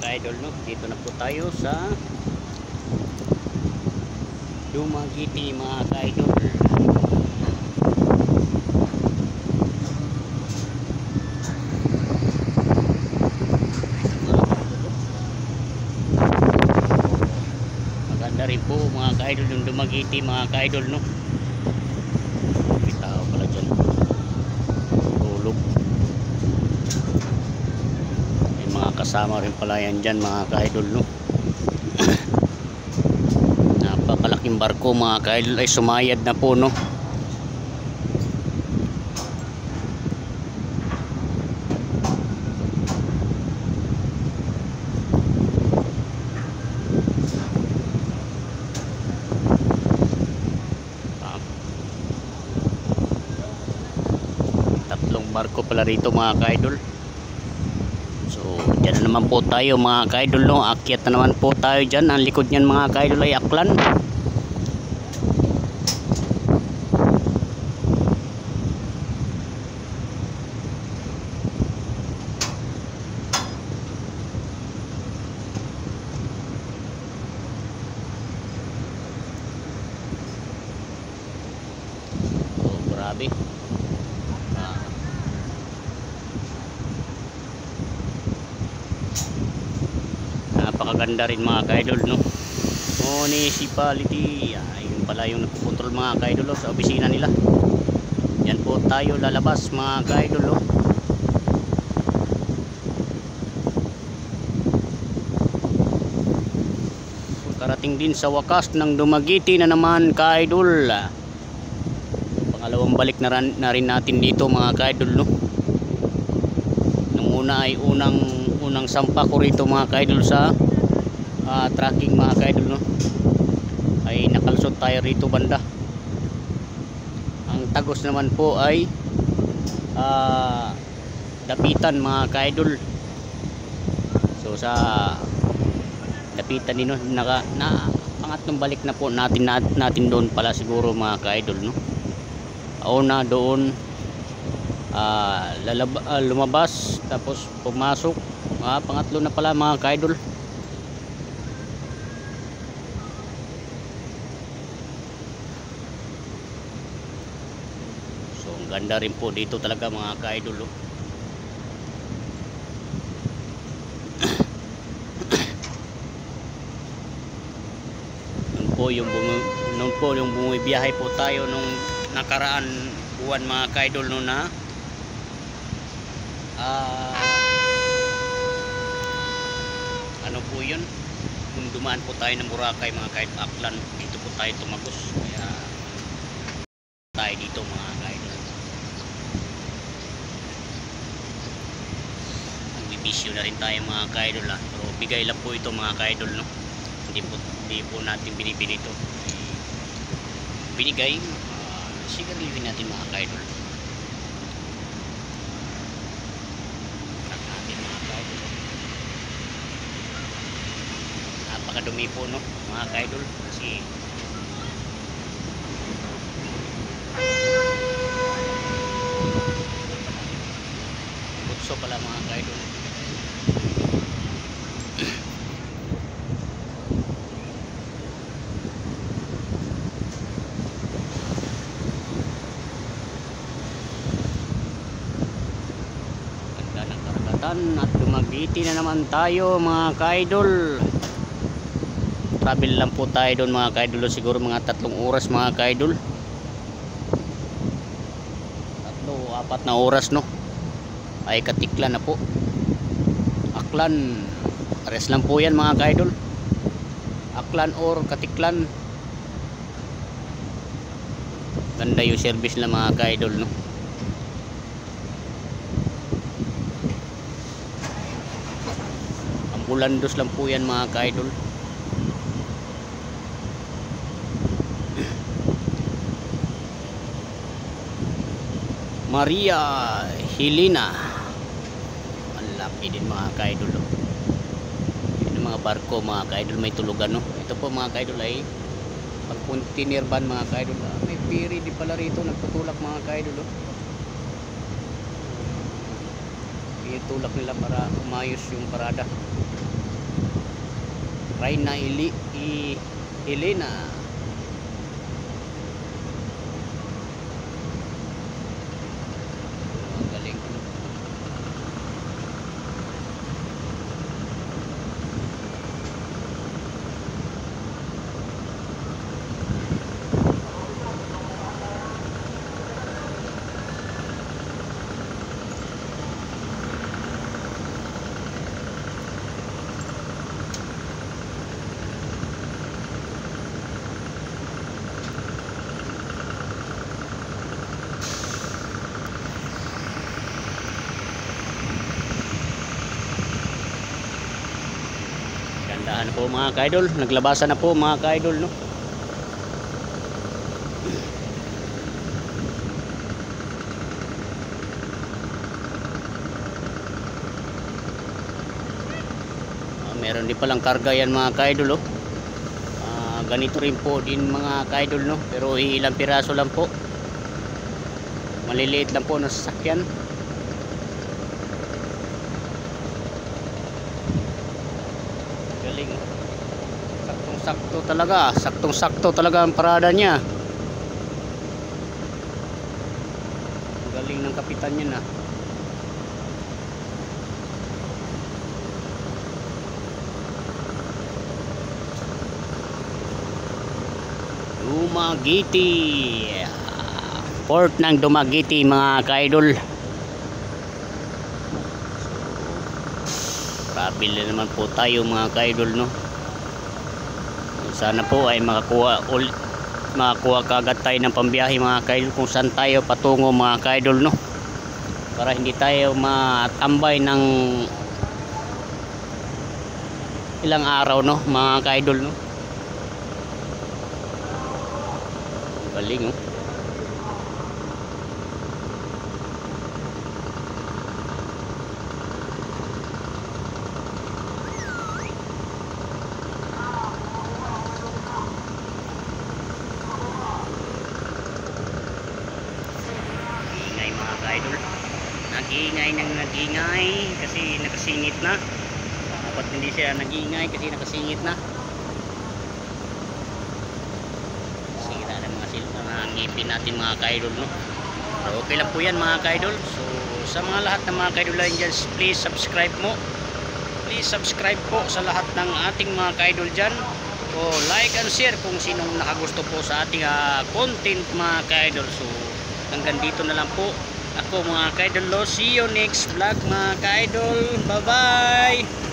ka-idol, no? Dito na po tayo sa Dumaguete mga ka-idol. Maganda rin po mga ka-idol yung Dumaguete mga ka-idol, no? May tao pala dyan tulog. May mga kasama rin pala yan dyan mga ka-idol, no? Napakalaking barko mga ka-idol ay sumayad na po, no? Tatlong barko pala rito mga ka-idol. So dyan na naman po tayo mga ka-idol, no? Akyat na naman po tayo dyan. Ang likod nyan mga ka-idol ay Aklan. So grabe. Napakaganda rin mga ka-idol, no? Municipality. Ayun pala yung nagpupuntrol mga ka-idol, sa opisina nila. Yan po tayo lalabas mga ka-idol, no? Karating din sa wakas ng Dumaguete na naman ka-idol. Pangalawang balik na rin natin dito mga ka-idol, no? Nung una ay unang sampa ko rito mga ka-idol sa tracking mga ka-idol, no? Ay nakalusot tayo rito banda. Ang tagos naman po ay Dapitan mga ka-idol. So sa Dapitan din, no, na pangatlong balik na po natin doon pala siguro mga ka-idol, no? Una doon lumabas tapos pumasok, pangatlo na pala mga ka-idol. So ang ganda rin po dito talaga mga ka-idol, oh. Noon po yung bumibiyahe po tayo nung nakaraan buwan mga ka-idol, no, na ano po yun, kung dumaan po tayo ng Boracay mga ka-idol, Aklan, dito po tayo tumagos, kaya tayo dito mga ka-idol. Nagbibisyo na rin tayo mga ka-idol, pero bigay lang po ito mga ka-idol, no? Hindi po natin binibili ito, binigay. Sigariluhin natin mga ka-idol. Napakadumi po, no, mga ka-idol, kasi butso pala mga ka-idol. At Dumaguete na naman tayo mga ka-idol. Travel lang po tayo doon mga ka-idol, siguro mga 3 oras mga ka-idol, 3-4 na oras, no? Ay Katiklan na po, Aklan, pares lang po yan mga ka-idol, Aklan or Katiklan. Ganda yung service lang mga ka-idol, no? Bulandos lang po yan mga ka-idol. Maria Helena, ang laki din mga ka-idol, no? Yung mga barko mga ka-idol may tulugan, no? Ito po mga ka-idol ay pag container van mga ka-idol. May ferry di pala rito nagtutulak mga ka-idol, no? Itulak nila para umayos yung parada. Reyna Elena. Ang galing. Gandahan po mga ka-idol, naglabasan na po mga ka-idol, no. Meron din palang karga yan mga ka-idol, oh. Ganito rin po din mga ka-idol, no, pero ilang piraso lang po, maliliit lang po na sasakyan. Galing, saktong sakto talaga ang parada niya. Galing ng kapitan niya na. Dumaguete, port ng Dumaguete mga ka-idol. Pabili naman po tayo mga ka-idol, no. Sana po ay makakuha kagad tayo ng pambiyahe mga ka-idol kung saan tayo patungo mga ka-idol, no, para hindi tayo matambay ng ilang araw, no mga ka-idol, no. Galing, oh. Ingay mga ka-idol, nag-iingay kasi nakasingit na. Dapat hindi siya nag-iingay kasi nakasingit na. Ngipin natin mga ka-idol, no. So, okay lang po yan mga ka-idol. So sa mga lahat ng mga ka-idol dyan, please subscribe po sa lahat ng ating mga ka-idol dyan. So like and share kung sinong nakagusto po sa ating content mga ka-idol. So hanggang dito na lang po ako mga ka-idol. See you next vlog mga ka-idol. Bye bye.